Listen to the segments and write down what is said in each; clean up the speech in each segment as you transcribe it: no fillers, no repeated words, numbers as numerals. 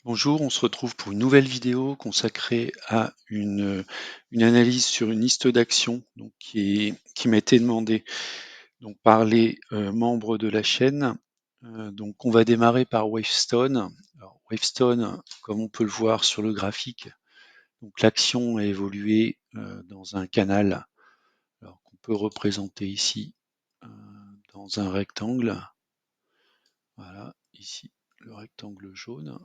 Bonjour, on se retrouve pour une nouvelle vidéo consacrée à une analyse sur une liste d'actions donc qui m'a été demandée donc par les membres de la chaîne. Donc on va démarrer par Wavestone. Alors, Wavestone, comme on peut le voir sur le graphique, donc l'action a évolué dans un canal alors qu'on peut représenter ici euh, dans un rectangle. Voilà, ici le rectangle jaune.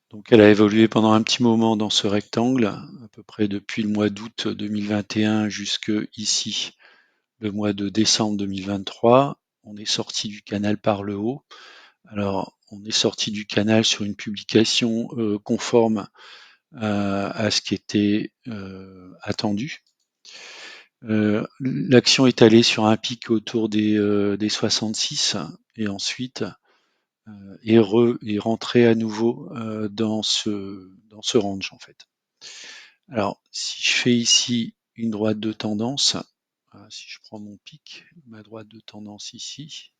Donc elle a évolué pendant un petit moment dans ce rectangle, à peu près depuis le mois d'août 2021 jusque ici, le mois de décembre 2023. On est sorti du canal par le haut. Alors, on est sorti du canal sur une publication conforme à ce qui était attendu. L'action est allée sur un pic autour des 66 et ensuite est rentrée à nouveau dans ce range en fait. Alors, si je fais ici une droite de tendance, si je prends mon pic, ma droite de tendance ici,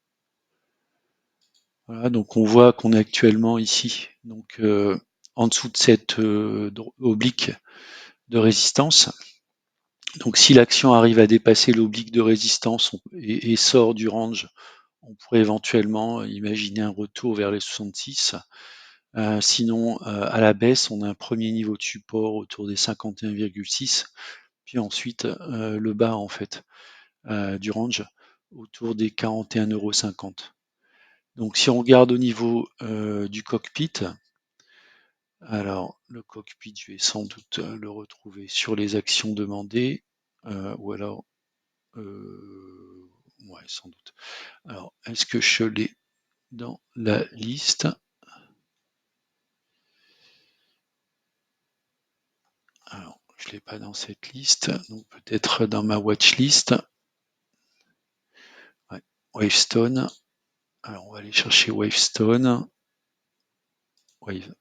voilà, donc on voit qu'on est actuellement ici, donc en dessous de cette oblique de résistance. Donc si l'action arrive à dépasser l'oblique de résistance et sort du range, on pourrait éventuellement imaginer un retour vers les 66. Sinon, à la baisse, on a un premier niveau de support autour des 51,6, puis ensuite le bas en fait du range autour des 41,50 €. Donc si on regarde au niveau du cockpit, alors le cockpit, je vais sans doute le retrouver sur les actions demandées, ou alors ouais, sans doute. Alors, est-ce que je l'ai dans la liste? Alors, je ne l'ai pas dans cette liste, donc peut-être dans ma watchlist. Ouais, Wavestone. Alors, on va aller chercher Wavestone. Wave.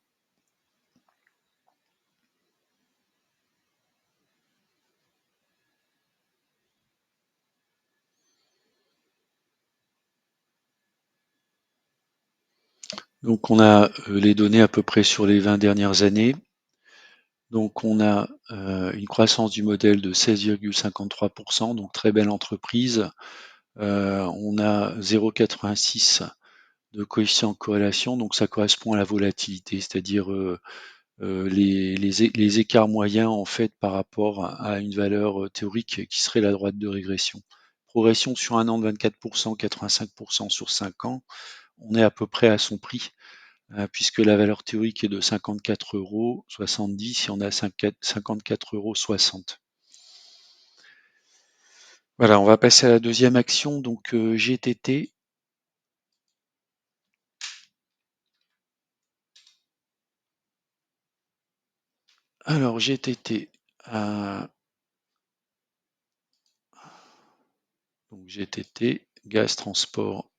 Donc, on a les données à peu près sur les 20 dernières années. Donc, on a une croissance du modèle de 16,53%, donc très belle entreprise. On a 0,86 de coefficient de corrélation, donc ça correspond à la volatilité, c'est-à-dire les écarts moyens en fait par rapport à une valeur théorique qui serait la droite de régression. Progression sur un an de 24%, 85% sur 5 ans, on est à peu près à son prix, puisque la valeur théorique est de 54,70 € et on a 54,60 €. Voilà, on va passer à la deuxième action, donc GTT. Alors GTT, donc GTT, Gaz Transport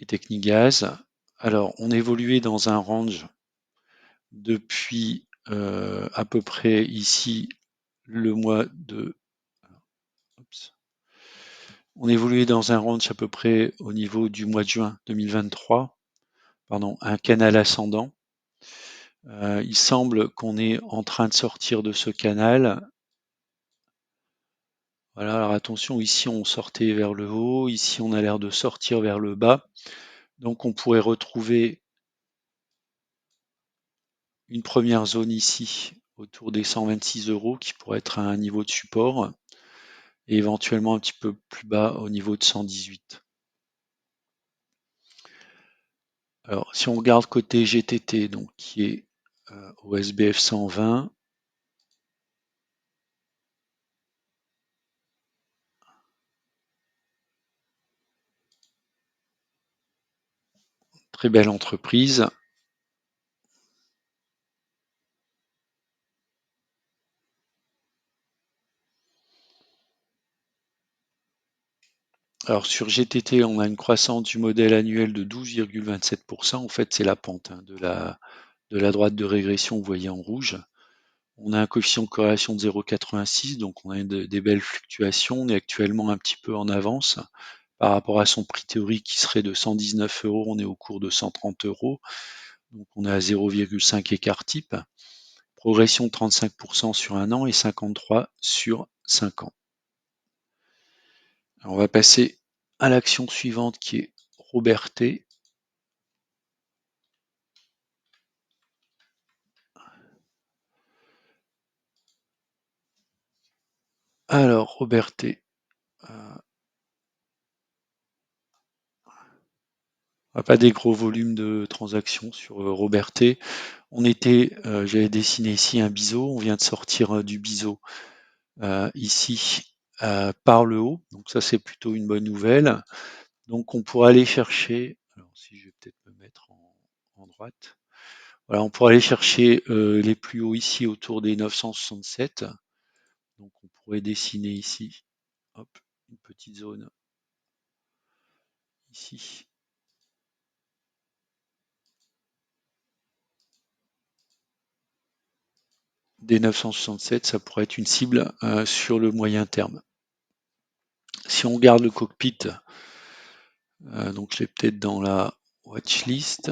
et Technigaz. Alors on évoluait dans un range depuis à peu près ici le mois de... Oups. On évoluait dans un range à peu près au niveau du mois de juin 2023, pardon, un canal ascendant. Il semble qu'on est en train de sortir de ce canal. Voilà, alors attention, ici on sortait vers le haut, ici on a l'air de sortir vers le bas. Donc on pourrait retrouver une première zone ici autour des 126 € qui pourrait être un niveau de support et éventuellement un petit peu plus bas au niveau de 118. Alors si on regarde côté GTT, donc qui est au SBF 120, très belle entreprise. Alors sur GTT, on a une croissance du modèle annuel de 12,27%. En fait, c'est la pente de la droite de régression, vous voyez en rouge. On a un coefficient de corrélation de 0,86, donc on a des belles fluctuations. On est actuellement un petit peu en avance par rapport à son prix théorique qui serait de 119 euros, on est au cours de 130 euros. Donc on est à 0,5 écart type. Progression de 35% sur un an et 53 sur 5 ans. Alors on va passer à l'action suivante qui est Robertet. Alors Robertet, pas des gros volumes de transactions sur Robertet. J'avais dessiné ici un biseau, on vient de sortir du biseau ici par le haut, donc ça c'est plutôt une bonne nouvelle. Donc on pourra aller chercher, alors si je vais peut-être me mettre en droite, voilà, on pourra aller chercher les plus hauts ici autour des 967. Donc on pourrait dessiner ici, hop, une petite zone ici. Des 967, ça pourrait être une cible sur le moyen terme. Si on regarde le cockpit, donc je l'ai peut-être dans la watchlist.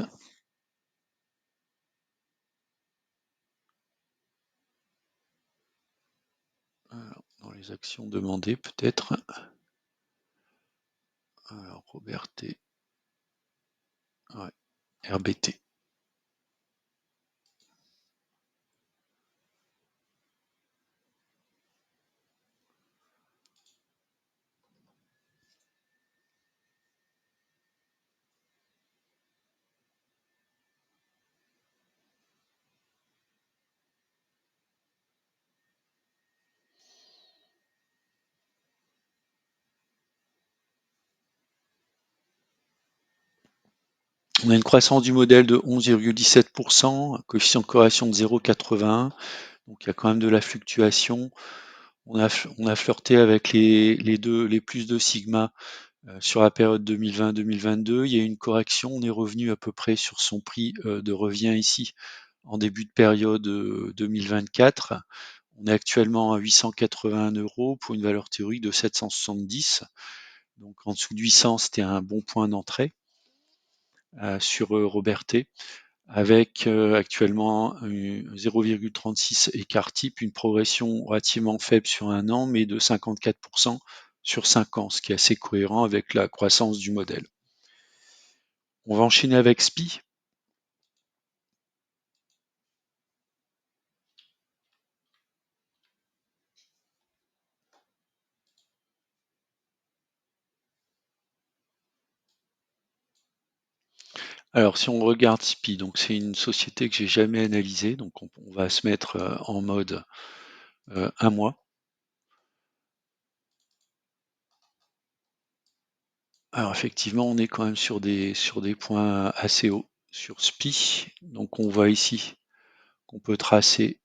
Alors, dans les actions demandées peut-être. Alors Robertet, ouais, RBT. On a une croissance du modèle de 11,17%, coefficient de corrélation de 0,81. Donc il y a quand même de la fluctuation. On a flirté avec les plus de sigma sur la période 2020-2022. Il y a eu une correction. On est revenu à peu près sur son prix de revient ici en début de période 2024. On est actuellement à 881 euros pour une valeur théorique de 770. Donc en dessous de 800, c'était un bon point d'entrée sur Robertet, avec actuellement 0,36 écart type, une progression relativement faible sur un an, mais de 54% sur 5 ans, ce qui est assez cohérent avec la croissance du modèle. On va enchaîner avec SPI. Alors si on regarde SPI, donc c'est une société que j'ai jamais analysée, donc on va se mettre en mode un mois. Alors effectivement, on est quand même sur des points assez hauts sur SPI. Donc on voit ici qu'on peut tracer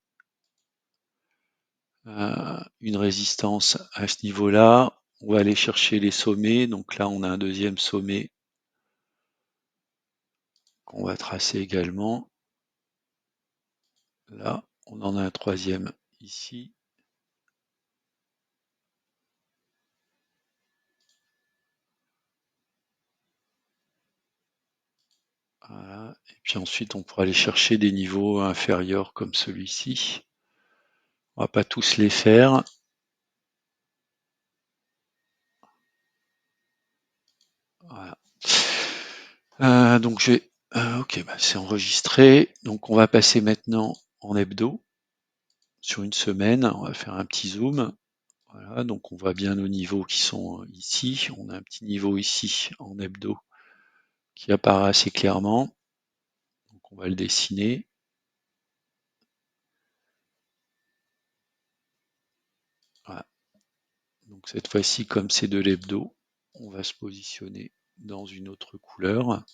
une résistance à ce niveau-là. On va aller chercher les sommets. Donc là, on a un deuxième sommet qu'on va tracer également. Là, on en a un troisième ici. Voilà. Et puis ensuite, on pourra aller chercher des niveaux inférieurs comme celui-ci. On va pas tous les faire. Voilà. Donc ok, bah, c'est enregistré. Donc on va passer maintenant en hebdo sur une semaine. On va faire un petit zoom. Voilà, donc on voit bien nos niveaux qui sont ici. On a un petit niveau ici en hebdo qui apparaît assez clairement. Donc on va le dessiner. Voilà. Donc cette fois-ci, comme c'est de l'hebdo, on va se positionner dans une autre couleur.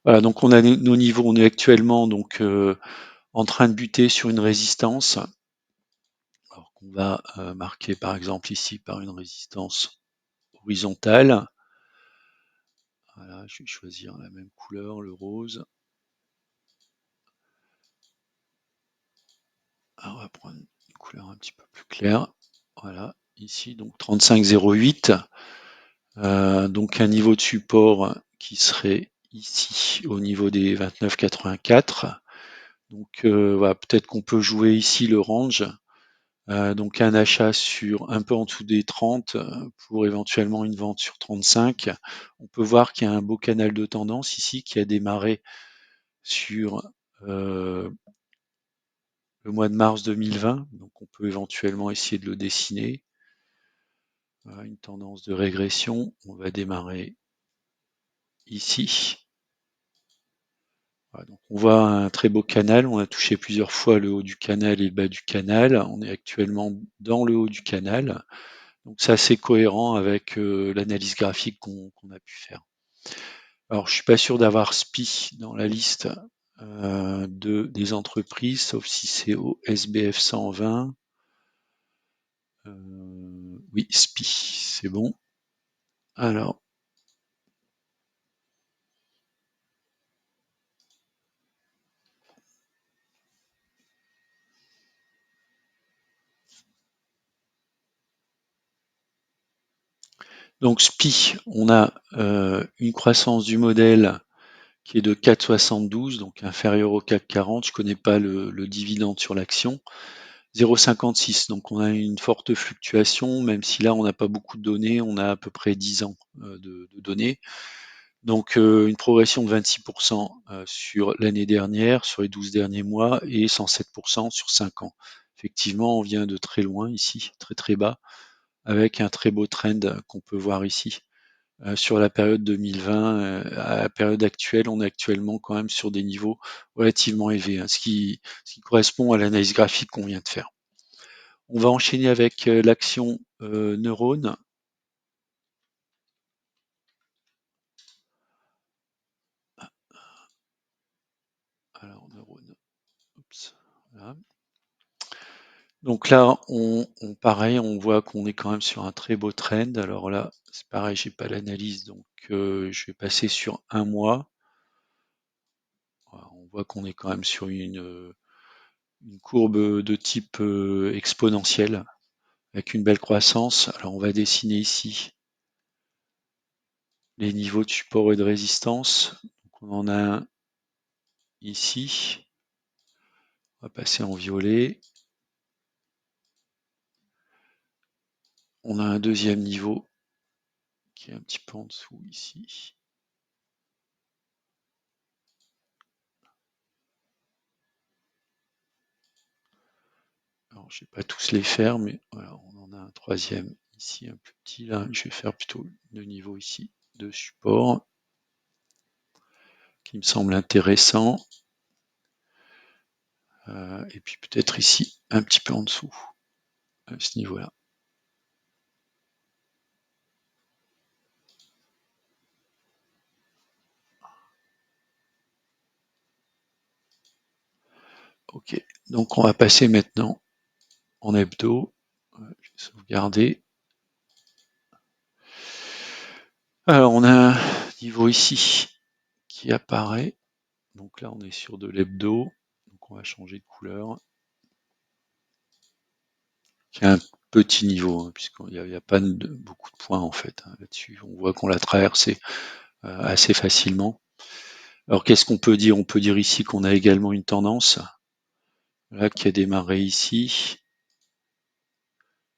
Voilà, donc on a nos niveaux. On est actuellement donc en train de buter sur une résistance. Alors qu'on va marquer par exemple ici par une résistance horizontale. Voilà, je vais choisir la même couleur, le rose. Alors on va prendre une couleur un petit peu plus claire. Voilà, ici donc 35,08. Donc un niveau de support qui serait ici au niveau des 29,84. Donc voilà, peut-être qu'on peut jouer ici le range. Donc un achat sur un peu en dessous des 30 pour éventuellement une vente sur 35. On peut voir qu'il y a un beau canal de tendance ici qui a démarré sur le mois de mars 2020. Donc on peut éventuellement essayer de le dessiner. Voilà, une tendance de régression. On va démarrer ici. Voilà, donc on voit un très beau canal. On a touché plusieurs fois le haut du canal et le bas du canal. On est actuellement dans le haut du canal. Donc c'est assez cohérent avec l'analyse graphique qu'on a pu faire. Alors je suis pas sûr d'avoir SPI dans la liste des entreprises, sauf si c'est au SBF 120. Oui, SPI, c'est bon. Alors, donc SPI, on a une croissance du modèle qui est de 4,72, donc inférieur au CAC 40. Je connais pas le dividende sur l'action. 0,56, donc on a une forte fluctuation, même si là on n'a pas beaucoup de données, on a à peu près 10 ans de données. Donc une progression de 26% sur l'année dernière, sur les 12 derniers mois, et 107% sur 5 ans. Effectivement, on vient de très loin ici, très très bas, avec un très beau trend qu'on peut voir ici. Sur la période 2020, à la période actuelle, on est actuellement quand même sur des niveaux relativement élevés, hein, ce qui correspond à l'analyse graphique qu'on vient de faire. On va enchaîner avec l'action neurone. Alors, neurone. Oups, voilà. Donc là, pareil, on voit qu'on est quand même sur un très beau trend. Alors là, c'est pareil, j'ai pas l'analyse, donc je vais passer sur un mois. Voilà, on voit qu'on est quand même sur une courbe de type exponentielle, avec une belle croissance. Alors on va dessiner ici les niveaux de support et de résistance. Donc on en a un ici. On va passer en violet. On a un deuxième niveau qui est un petit peu en dessous ici. Alors, je ne vais pas tous les faire, mais voilà, on en a un troisième ici, un plus petit là. Je vais faire plutôt le niveau ici de support qui me semble intéressant. Et puis peut-être ici, un petit peu en dessous, à ce niveau-là. Ok, donc on va passer maintenant en hebdo. Je vais sauvegarder. Alors on a un niveau ici qui apparaît. Donc là on est sur de l'hebdo. Donc on va changer de couleur. Qui est un petit niveau, hein, puisqu'il n'y a pas beaucoup de points en fait hein, là-dessus. On voit qu'on l'a traversé assez facilement. Alors qu'est-ce qu'on peut dire? On peut dire ici qu'on a également une tendance là qui a démarré ici,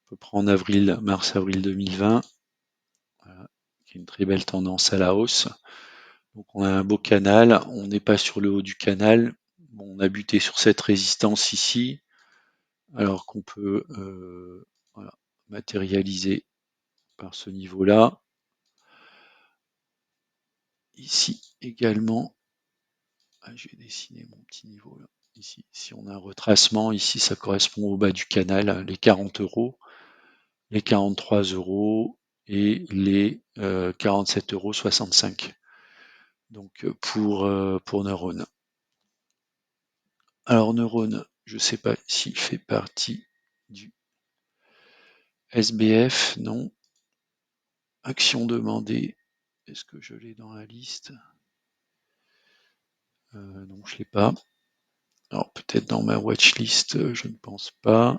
à peu près en mars-avril 2020, voilà, qui est une très belle tendance à la hausse. Donc on a un beau canal, on n'est pas sur le haut du canal, bon, on a buté sur cette résistance ici, alors qu'on peut voilà, matérialiser par ce niveau-là. Ici également, je vais dessiner mon petit niveau là. Ici, si on a un retracement, ici ça correspond au bas du canal, hein, les 40 euros, les 43 euros et les 47,65 €. Donc pour Neurone. Alors Neurone, je ne sais pas s'il fait partie du SBF, non. Action demandée, est-ce que je l'ai dans la liste? Non, je ne l'ai pas. Alors peut-être dans ma watchlist, je ne pense pas.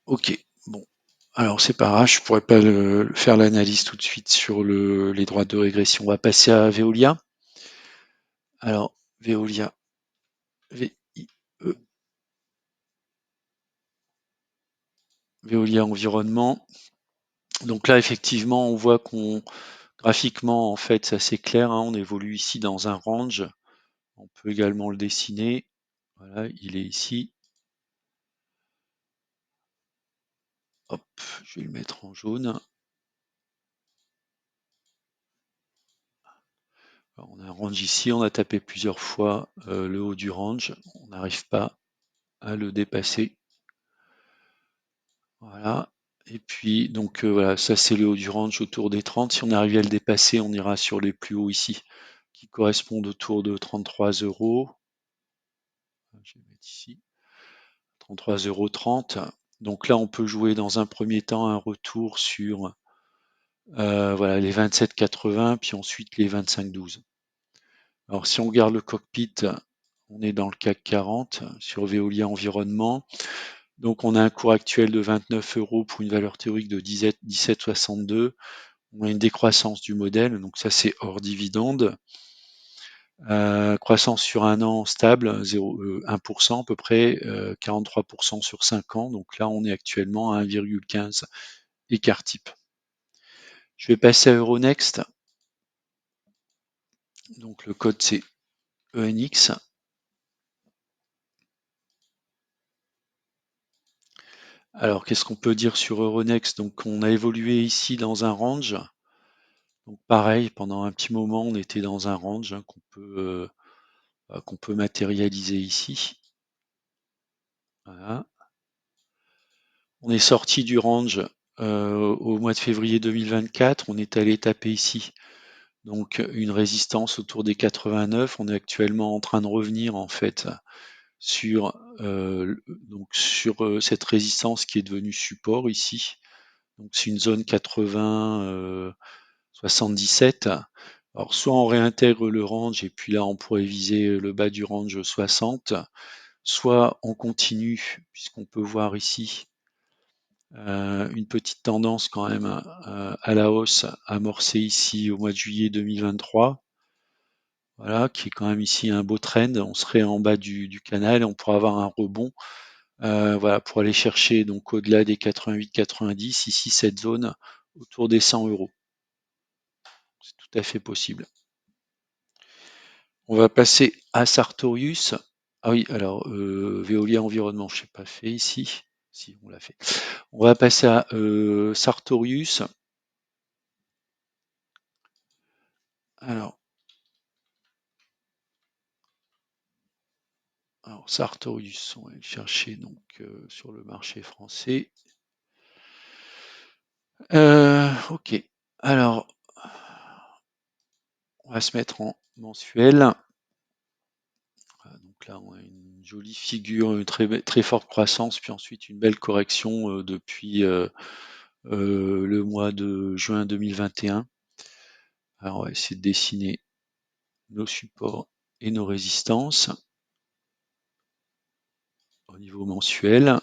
Ok, bon. Alors c'est pas grave, je pourrais pas faire l'analyse tout de suite sur les droites de régression. On va passer à Veolia. Alors Veolia, V-I-E, Veolia Environnement. Donc là effectivement on voit qu'on graphiquement en fait c'est assez clair, hein, on évolue ici dans un range. On peut également le dessiner. Voilà, il est ici. Hop, je vais le mettre en jaune. Alors, on a un range ici, on a tapé plusieurs fois le haut du range, on n'arrive pas à le dépasser. Voilà. Et puis donc voilà, ça c'est le haut du range autour des 30. Si on arrive à le dépasser, on ira sur les plus hauts ici, qui correspondent autour de 33 euros. Je vais mettre ici 33,30 €. Donc là, on peut jouer dans un premier temps un retour sur voilà, les 27,80, puis ensuite les 25,12. Alors si on regarde le cockpit, on est dans le CAC 40 sur Veolia Environnement. Donc on a un cours actuel de 29 € pour une valeur théorique de 17,62. On a une décroissance du modèle, donc ça c'est hors dividende. Croissance sur un an stable, 1% à peu près, 43% sur 5 ans. Donc là on est actuellement à 1,15 écart type. Je vais passer à Euronext. Donc le code c'est ENX. Alors qu'est-ce qu'on peut dire sur Euronext? Donc on a évolué ici dans un range. Donc pareil, pendant un petit moment, on était dans un range, hein, qu'on peut matérialiser ici. Voilà. On est sorti du range au mois de février 2024. On est allé taper ici. Donc une résistance autour des 89. On est actuellement en train de revenir en fait sur, cette résistance qui est devenue support ici. Donc c'est une zone 80, 77. Alors soit on réintègre le range et puis là on pourrait viser le bas du range 60, soit on continue puisqu'on peut voir ici une petite tendance quand même à la hausse amorcée ici au mois de juillet 2023. Voilà, qui est quand même ici un beau trend. On serait en bas du canal et on pourrait avoir un rebond. Voilà, pour aller chercher donc au-delà des 88-90, ici cette zone autour des 100 euros. C'est tout à fait possible. On va passer à Sartorius. Ah oui, alors Veolia Environnement, je ne l'ai pas fait ici. Si, on l'a fait. On va passer à Sartorius. Alors, Sartorius, on va le chercher donc sur le marché français. Ok. Alors, on va se mettre en mensuel. Donc là, on a une jolie figure, une très forte croissance, puis ensuite une belle correction depuis le mois de juin 2021. Alors, on va essayer de dessiner nos supports et nos résistances au niveau mensuel.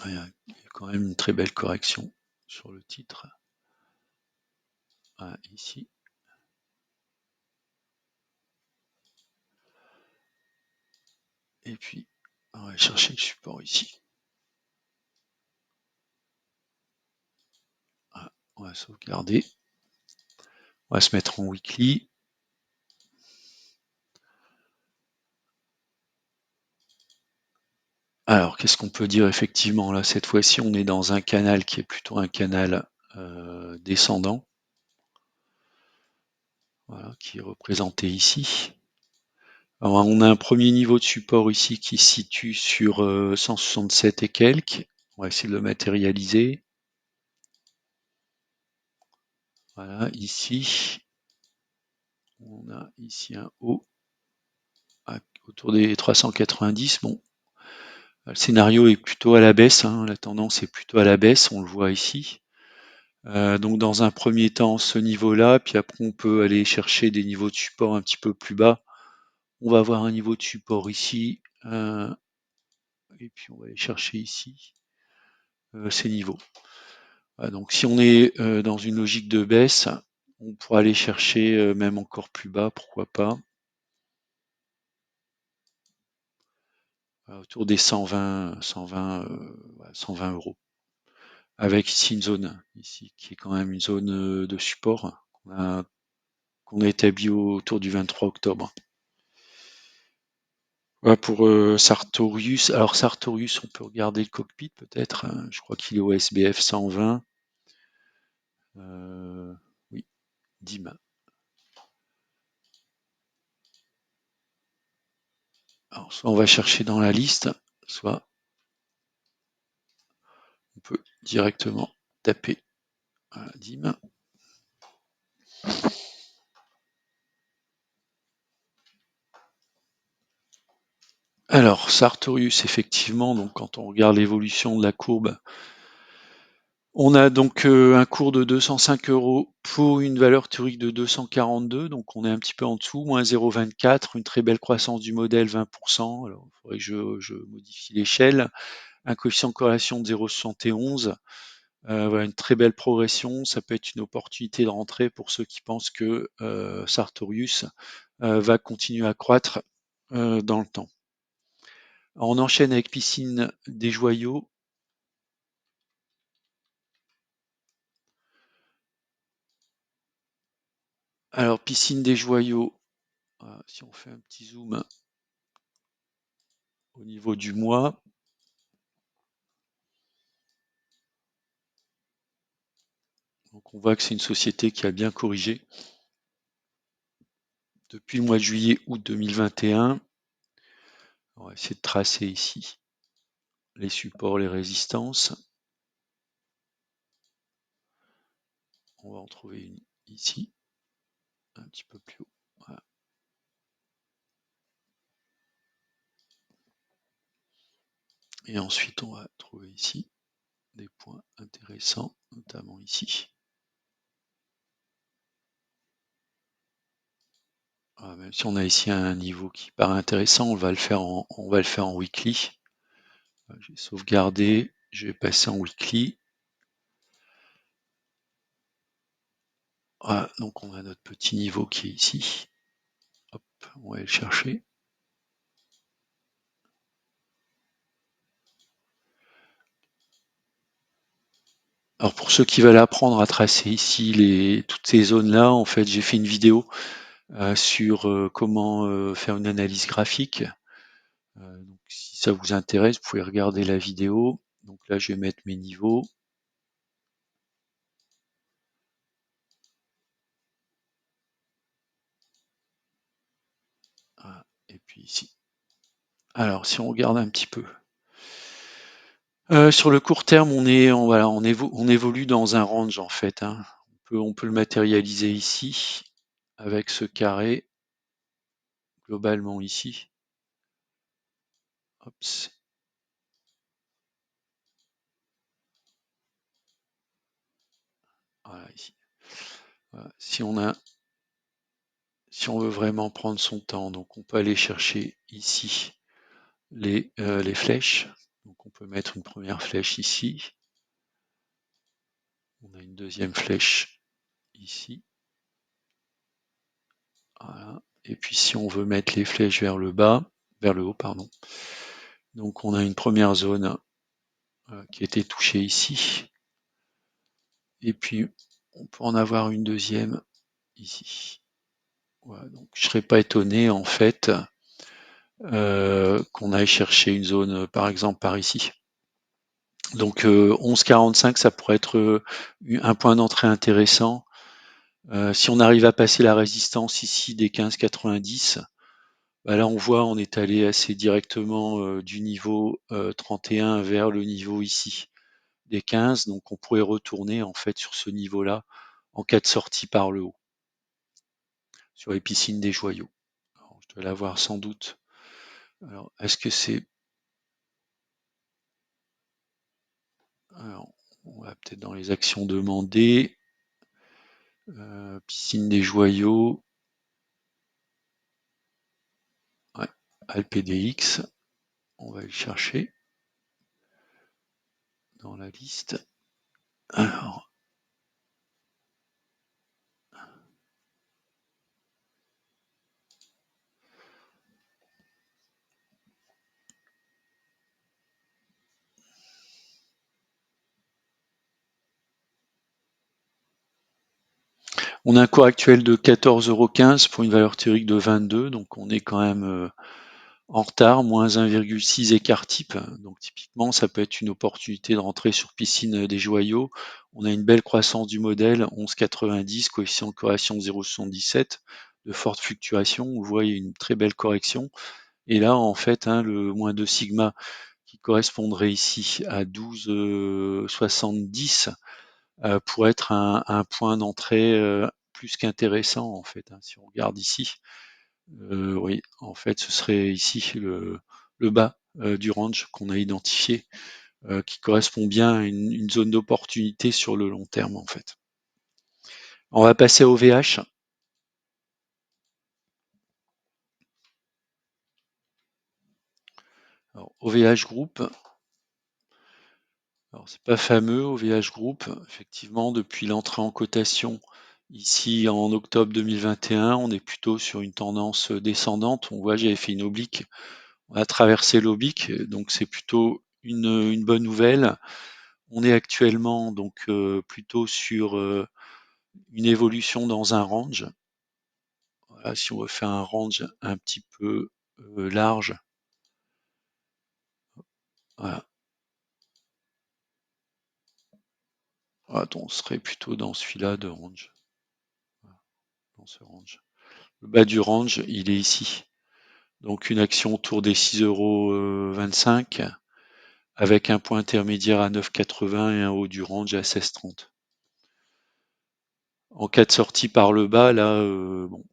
Il y a quand même une très belle correction sur le titre. Voilà, ici. Et puis, on va chercher le support ici. Voilà, on va sauvegarder. On va se mettre en weekly. Alors, qu'est-ce qu'on peut dire effectivement là? Cette fois-ci, on est dans un canal qui est plutôt un canal descendant, voilà, qui est représenté ici. Alors, on a un premier niveau de support ici qui se situe sur 167 et quelques. On va essayer de le matérialiser. Voilà, ici, on a ici un haut autour des 390. Bon, le scénario est plutôt à la baisse, hein, la tendance est plutôt à la baisse, on le voit ici. Donc dans un premier temps, ce niveau-là, puis après on peut aller chercher des niveaux de support un petit peu plus bas On va avoir un niveau de support ici, et puis on va aller chercher ici ces niveaux. Voilà, donc si on est dans une logique de baisse, on pourra aller chercher même encore plus bas, pourquoi pas, autour des 120 euros. Avec ici une zone, ici, qui est quand même une zone de support qu'on a établie autour du 23 octobre. Voilà pour Sartorius. Alors Sartorius, on peut regarder le cockpit peut-être, hein. Je crois qu'il est au SBF 120. Oui, DIM. Alors soit on va chercher dans la liste, soit on peut directement taper DIM. Alors Sartorius, effectivement, donc quand on regarde l'évolution de la courbe, on a donc un cours de 205 euros pour une valeur théorique de 242, donc on est un petit peu en dessous, moins 0,24, une très belle croissance du modèle 20%. Alors il faudrait que je modifie l'échelle. Un coefficient de corrélation de 0,71. Voilà, une très belle progression. Ça peut être une opportunité de rentrée pour ceux qui pensent que Sartorius va continuer à croître dans le temps. Alors, on enchaîne avec Piscine des Joyaux. Alors, Piscine des Joyaux, si on fait un petit zoom au niveau du mois, donc on voit que c'est une société qui a bien corrigé depuis le mois de juillet-août 2021. On va essayer de tracer ici les supports, les résistances. On va en trouver une ici, un petit peu plus haut. Voilà. Et ensuite, on va trouver ici des points intéressants, notamment ici. Même si on a ici un niveau qui paraît intéressant, on va le faire en weekly. Je vais sauvegarder, je vais passer en weekly. Voilà, donc on a notre petit niveau qui est ici. Hop, on va aller le chercher. Alors pour ceux qui veulent apprendre à tracer ici toutes ces zones-là, en fait, j'ai fait une vidéo sur comment faire une analyse graphique. Donc si ça vous intéresse, vous pouvez regarder la vidéo. Donc là, je vais mettre mes niveaux. Voilà, et puis ici. Alors, si on regarde un petit peu. Sur le court terme, voilà, on évolue dans un range en fait, hein. On peut le matérialiser ici, avec ce carré, globalement ici. Hops. Voilà, ici. Voilà. Si on veut vraiment prendre son temps, donc on peut aller chercher ici les flèches. Donc on peut mettre une première flèche ici. On a une deuxième flèche ici. Voilà. Et puis si on veut mettre les flèches vers le haut, pardon. Donc on a une première zone qui a été touchée ici. Et puis on peut en avoir une deuxième ici. Voilà, donc je ne serais pas étonné en fait qu'on aille chercher une zone par exemple par ici. Donc 11,45 ça pourrait être un point d'entrée intéressant. Si on arrive à passer la résistance ici des 15,90, bah là on voit on est allé assez directement du niveau 31 vers le niveau ici des 15, donc on pourrait retourner en fait sur ce niveau-là en cas de sortie par le haut, sur les piscines des Joyaux. Alors, je dois l'avoir sans doute. Alors, est-ce que c'est... Alors, on va peut-être dans les actions demandées. Piscine des Joyaux. ALPDX, on va le chercher dans la liste. Alors, on a un cours actuel de 14,15 € pour une valeur théorique de 22, donc on est quand même en retard, moins 1,6 écart type. Donc typiquement, ça peut être une opportunité de rentrer sur piscine des joyaux. On a une belle croissance du modèle, 11,90, coefficient de corrélation de 0,77, de fortes fluctuations. Vous voyez une très belle correction. Et là, en fait, le moins 2 sigma qui correspondrait ici à 12,70 pourrait être un point d'entrée plus qu'intéressant, en fait, si on regarde ici. Oui, en fait, ce serait ici le bas du range qu'on a identifié, qui correspond bien à une zone d'opportunité sur le long terme, en fait. On va passer au VH. Alors, OVH Group, alors c'est pas fameux, OVH Group, effectivement, depuis l'entrée en cotation ici en octobre 2021, on est plutôt sur une tendance descendante. On voit, j'avais fait une oblique, on a traversé l'oblique, donc c'est plutôt une bonne nouvelle. On est actuellement donc plutôt sur une évolution dans un range. Voilà, si on veut faire un range un petit peu large, voilà. Voilà, on serait plutôt dans celui-là de range. Voilà, dans ce range. Le bas du range, il est ici. Donc une action autour des 6,25 € avec un point intermédiaire à 9,80 et un haut du range à 16,30. En cas de sortie par le bas, là, bon,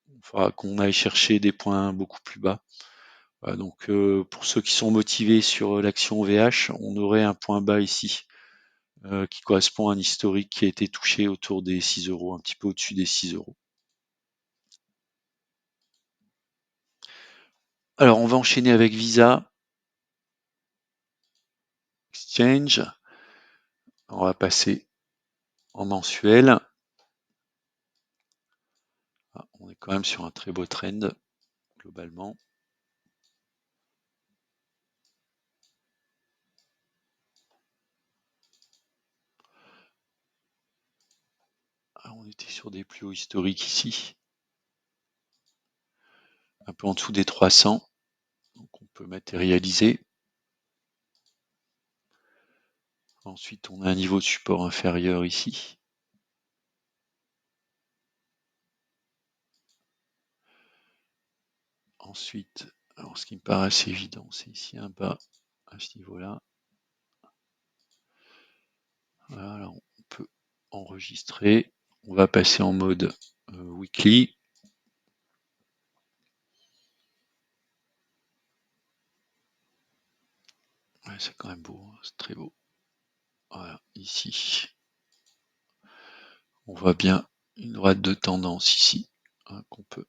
il faudra qu'on aille chercher des points beaucoup plus bas. Voilà, donc pour ceux qui sont motivés sur l'action VH, on aurait un point bas ici qui correspond à un historique qui a été touché autour des 6 €, un petit peu au-dessus des 6 €. Alors on va enchaîner avec Visa Exchange. On va passer en mensuel. Ah, on est quand même sur un très beau trend globalement. Ah, on était sur des plus hauts historiques ici, un peu en dessous des 300. Donc on peut matérialiser. Ensuite, on a un niveau de support inférieur ici. Ensuite, alors ce qui me paraît assez évident, c'est ici un bas à ce niveau-là. Voilà, on peut enregistrer. On va passer en mode weekly. Ouais, c'est quand même beau, c'est très beau. Voilà, ici, on voit bien une droite de tendance ici qu'on peut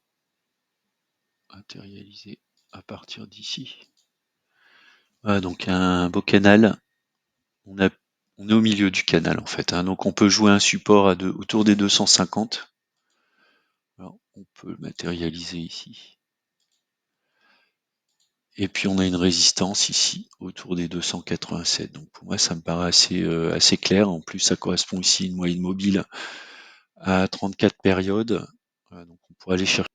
matérialiser à partir d'ici. Voilà, donc un beau canal. On est au milieu du canal en fait. Donc on peut jouer un support autour des 250. Alors, on peut le matérialiser ici. Et puis on a une résistance ici autour des 287. Donc pour moi ça me paraît assez clair. En plus ça correspond ici à une moyenne mobile à 34 périodes. Voilà, donc on pourrait aller chercher.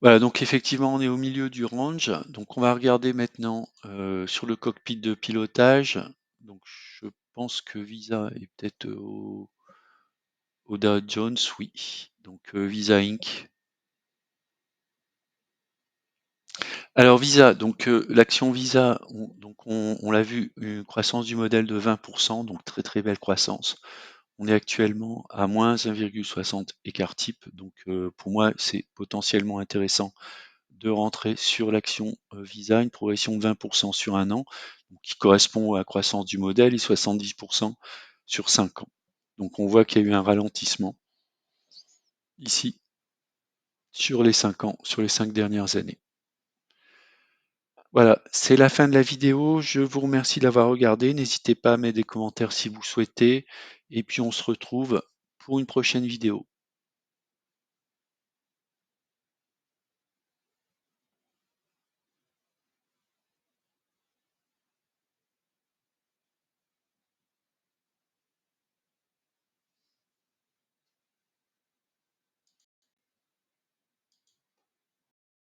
Voilà, donc effectivement on est au milieu du range. Donc on va regarder maintenant sur le cockpit de pilotage. Donc je pense que Visa est peut-être au Dow Jones, oui. Donc Visa Inc. Alors Visa, donc l'action Visa, on l'a vu, une croissance du modèle de 20%, donc très très belle croissance. On est actuellement à moins 1,60 écart type, donc pour moi c'est potentiellement intéressant de rentrer sur l'action Visa, une progression de 20% sur un an, donc qui correspond à la croissance du modèle et 70% sur 5 ans. Donc on voit qu'il y a eu un ralentissement ici sur les 5 ans, sur les 5 dernières années. Voilà, c'est la fin de la vidéo. Je vous remercie d'avoir regardé. N'hésitez pas à mettre des commentaires si vous souhaitez. Et puis on se retrouve pour une prochaine vidéo.